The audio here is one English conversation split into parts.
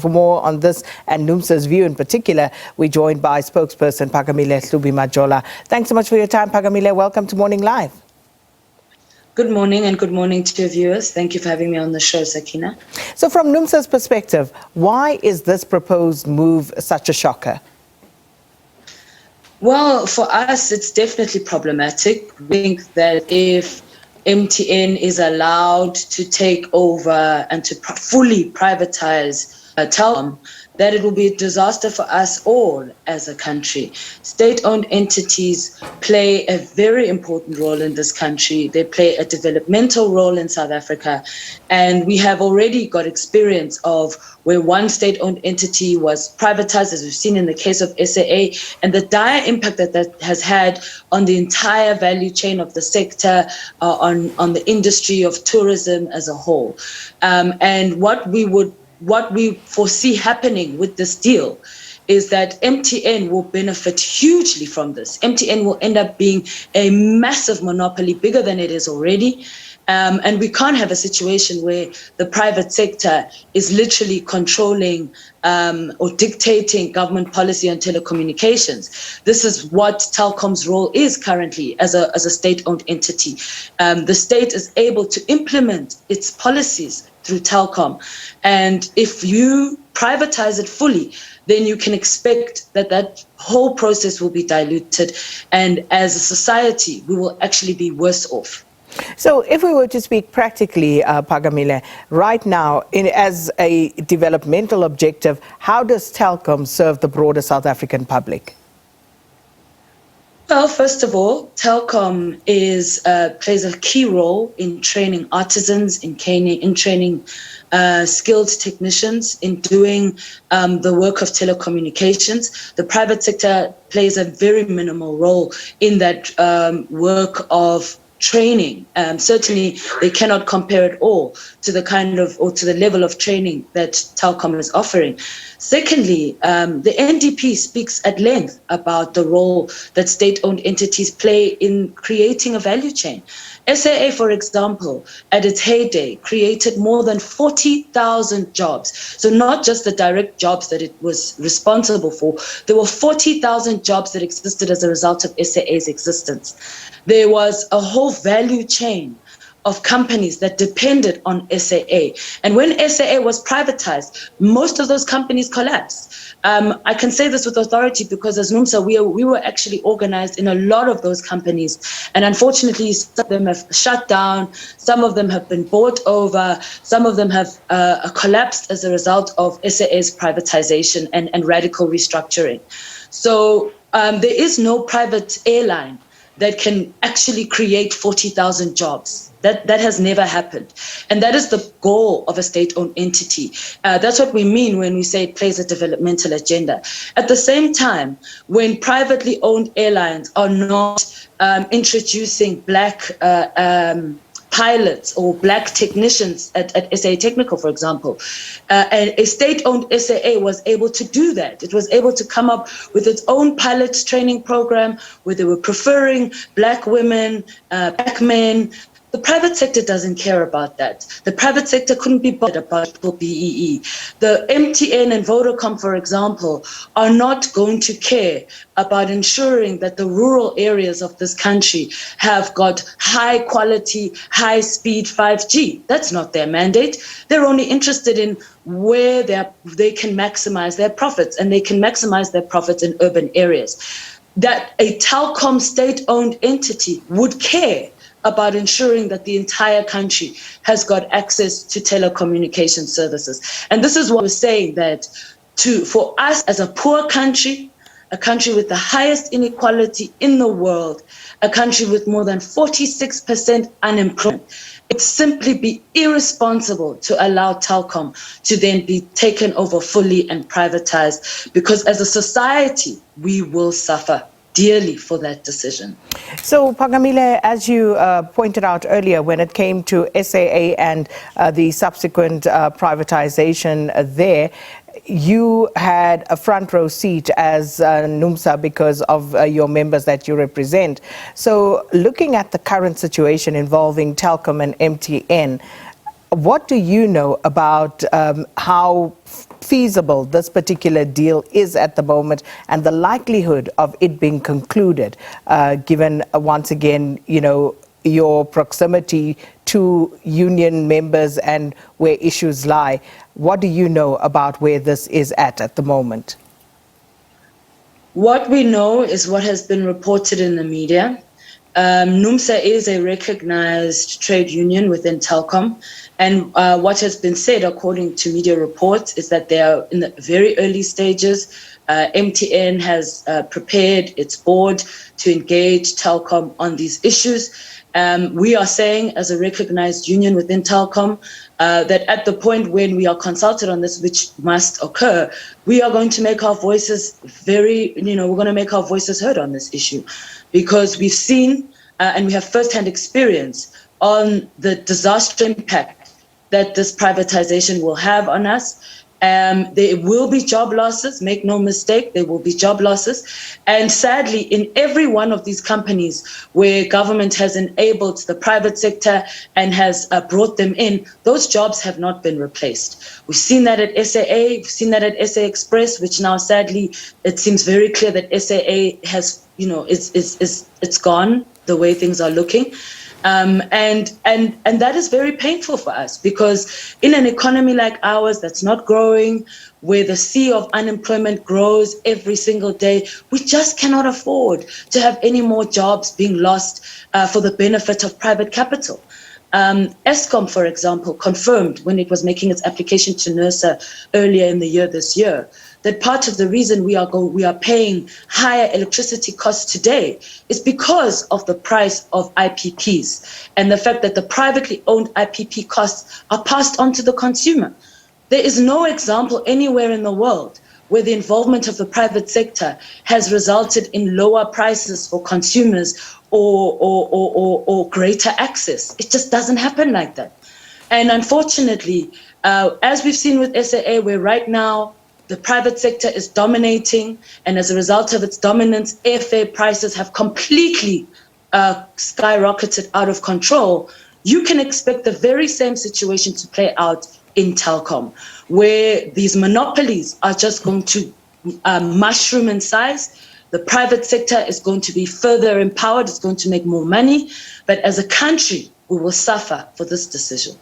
for more on this and Numsa's view in particular, we're joined by spokesperson Phakamile Hlubi Majola. Thanks so much for your time, Phakamile. Welcome to Morning Live. Good morning, and good morning to your viewers. Thank you for having me on the show, Sakina. So from Numsa's perspective, why is this proposed move such a shocker? Well, for us, it's definitely problematic. We think that if MTN is allowed to take over and to fully privatize Telkom, that it will be a disaster for us all as a country. State-owned entities play a very important role in this country. They play a developmental role in South Africa. And we have already got experience of where one state-owned entity was privatized, as we've seen in the case of SAA, and the dire impact that that has had on the entire value chain of the sector, on the industry of tourism as a whole. And what we foresee happening with this deal is that MTN will benefit hugely from this. MTN will end up being a massive monopoly, bigger than it is already. And we can't have a situation where the private sector is literally controlling or dictating government policy on telecommunications. This is what Telkom's role is currently as a state-owned entity. The state is able to implement its policies through Telkom. And if you privatize it fully, then you can expect that that whole process will be diluted. And as a society, we will actually be worse off. So if we were to speak practically, Phakamile, right now, as a developmental objective, how does Telkom serve the broader South African public? Well, first of all, Telkom plays a key role in training artisans, in training skilled technicians, in doing the work of telecommunications. The private sector plays a very minimal role in that work of training. Certainly, they cannot compare at all to the to the level of training that Telkom is offering. Secondly, the NDP speaks at length about the role that state-owned entities play in creating a value chain. SAA, for example, at its heyday, created more than 40,000 jobs. So not just the direct jobs that it was responsible for, there were 40,000 jobs that existed as a result of SAA's existence. There was a whole value chain of companies that depended on SAA. And when SAA was privatized, most of those companies collapsed. I can say this with authority because as Numsa, we were actually organized in a lot of those companies. And unfortunately, some of them have shut down, some of them have been bought over, some of them have collapsed as a result of SAA's privatization and radical restructuring. So there is no private airline that can actually create 40,000 jobs. That has never happened. And that is the goal of a state-owned entity. That's what we mean when we say it plays a developmental agenda. At the same time, when privately owned airlines are not introducing black pilots or black technicians at SAA Technical, for example. And a state-owned SAA was able to do that. It was able to come up with its own pilots training program where they were preferring black women, black men. The private sector doesn't care about that. The private sector couldn't be bothered about BEE. The MTN and Vodacom, for example, are not going to care about ensuring that the rural areas of this country have got high quality, high speed 5G. That's not their mandate. They're only interested in where they can maximize their profits, and they can maximize their profits in urban areas. That a Telkom state-owned entity would care about ensuring that the entire country has got access to telecommunication services. And this is what we're saying, that for us as a poor country, a country with the highest inequality in the world, a country with more than 46% unemployment, it'd simply be irresponsible to allow Telkom to then be taken over fully and privatized, because as a society, we will suffer dearly for that decision. So, Phakamile, as you pointed out earlier, when it came to SAA and the subsequent privatization there, you had a front row seat as Numsa because of your members that you represent. So, looking at the current situation involving Telkom and MTN, what do you know about how feasible this particular deal is at the moment and the likelihood of it being concluded, given once again, your proximity to union members and where issues lie. What do you know about where this is at the moment? What we know is what has been reported in the media. Numsa is a recognized trade union within Telkom. And what has been said, according to media reports, is that they are in the very early stages. MTN has prepared its board to engage Telkom on these issues. We are saying, as a recognized union within Telkom, that at the point when we are consulted on this, which must occur, we are going to make our voices we're going to make our voices heard on this issue, because we've seen and we have firsthand experience on the disaster impact that this privatization will have on us. There will be job losses, make no mistake, there will be job losses. And sadly, in every one of these companies where government has enabled the private sector and has brought them in, those jobs have not been replaced. We've seen that at SAA, we've seen that at SA Express, which now sadly, it seems very clear that SAA has, it's gone the way things are looking. And that is very painful for us, because in an economy like ours that's not growing, where the sea of unemployment grows every single day, we just cannot afford to have any more jobs being lost for the benefit of private capital. Eskom, for example, confirmed when it was making its application to NERSA earlier in the year this year, that part of the reason we are paying higher electricity costs today is because of the price of IPPs and the fact that the privately owned IPP costs are passed on to the consumer. There is no example anywhere in the world where the involvement of the private sector has resulted in lower prices for consumers or greater access. It just doesn't happen like that. And unfortunately, as we've seen with SAA, where right now the private sector is dominating, and as a result of its dominance, airfare prices have completely skyrocketed out of control, you can expect the very same situation to play out in Telkom, where these monopolies are just going to mushroom in size. The private sector is going to be further empowered, it's going to make more money, but as a country, we will suffer for this decision.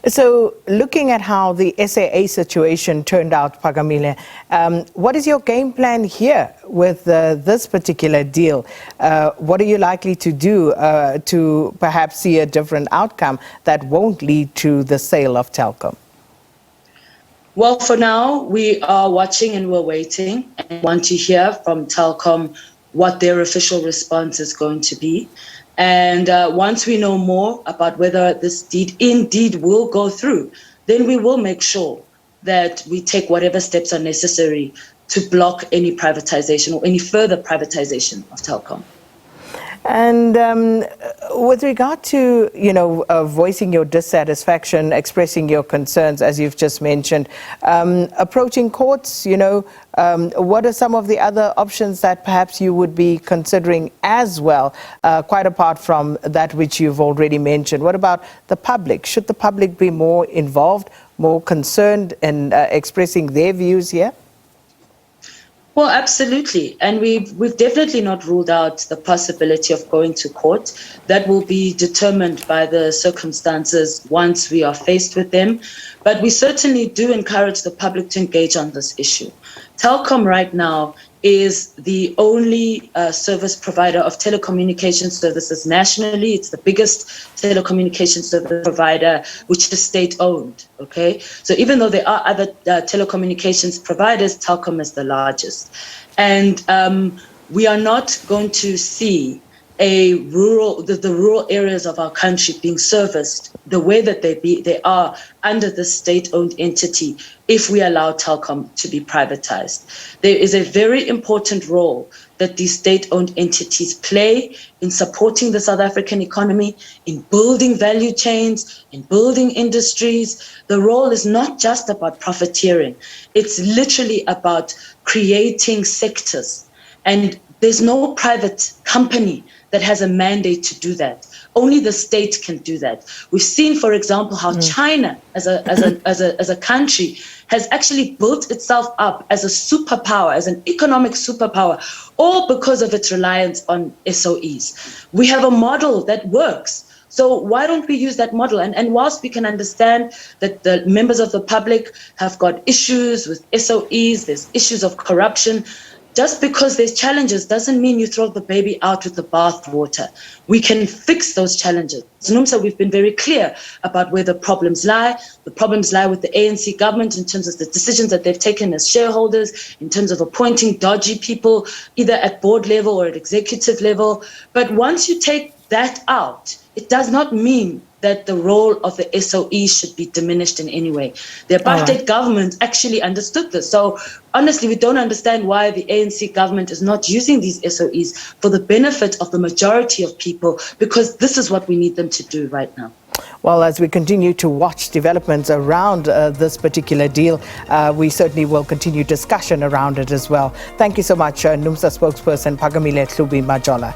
So looking at how the SAA situation turned out, Phakamile, what is your game plan here with this particular deal? What are you likely to do to perhaps see a different outcome that won't lead to the sale of Telkom? Well, for now, we are watching and we're waiting and want to hear from Telkom what their official response is going to be. And once we know more about whether this deed indeed will go through, then we will make sure that we take whatever steps are necessary to block any privatization or any further privatization of Telkom. And with regard to, voicing your dissatisfaction, expressing your concerns, as you've just mentioned, approaching courts, what are some of the other options that perhaps you would be considering as well, quite apart from that which you've already mentioned? What about the public? Should the public be more involved, more concerned in expressing their views here? Well, absolutely. And we've definitely not ruled out the possibility of going to court. That will be determined by the circumstances once we are faced with them. But we certainly do encourage the public to engage on this issue. Telkom right now is the only service provider of telecommunications services nationally. It's the biggest telecommunications service provider, which is state-owned, okay? So even though there are other telecommunications providers, Telkom is the largest. And we are not going to see the rural areas of our country being serviced the way that they are under the state-owned entity if we allow Telkom to be privatized. There is a very important role that these state-owned entities play in supporting the South African economy, in building value chains, in building industries. The role is not just about profiteering. It's literally about creating sectors And there's no private company that has a mandate to do that. Only the state can do that. We've seen, for example, how China, as a country, has actually built itself up as a superpower, as an economic superpower, all because of its reliance on SOEs. We have a model that works. So why don't we use that model? And whilst we can understand that the members of the public have got issues with SOEs, there's issues of corruption, just because there's challenges doesn't mean you throw the baby out with the bathwater. We can fix those challenges. Numsa, we've been very clear about where the problems lie. The problems lie with the ANC government in terms of the decisions that they've taken as shareholders, in terms of appointing dodgy people, either at board level or at executive level. But once you take that out, it does not mean that the role of the SOE should be diminished in any way. The apartheid government actually understood this. So honestly, we don't understand why the ANC government is not using these SOEs for the benefit of the majority of people, because this is what we need them to do right now. Well, as we continue to watch developments around this particular deal, we certainly will continue discussion around it as well. Thank you so much, Numsa spokesperson Phakamile Hlubi Majola.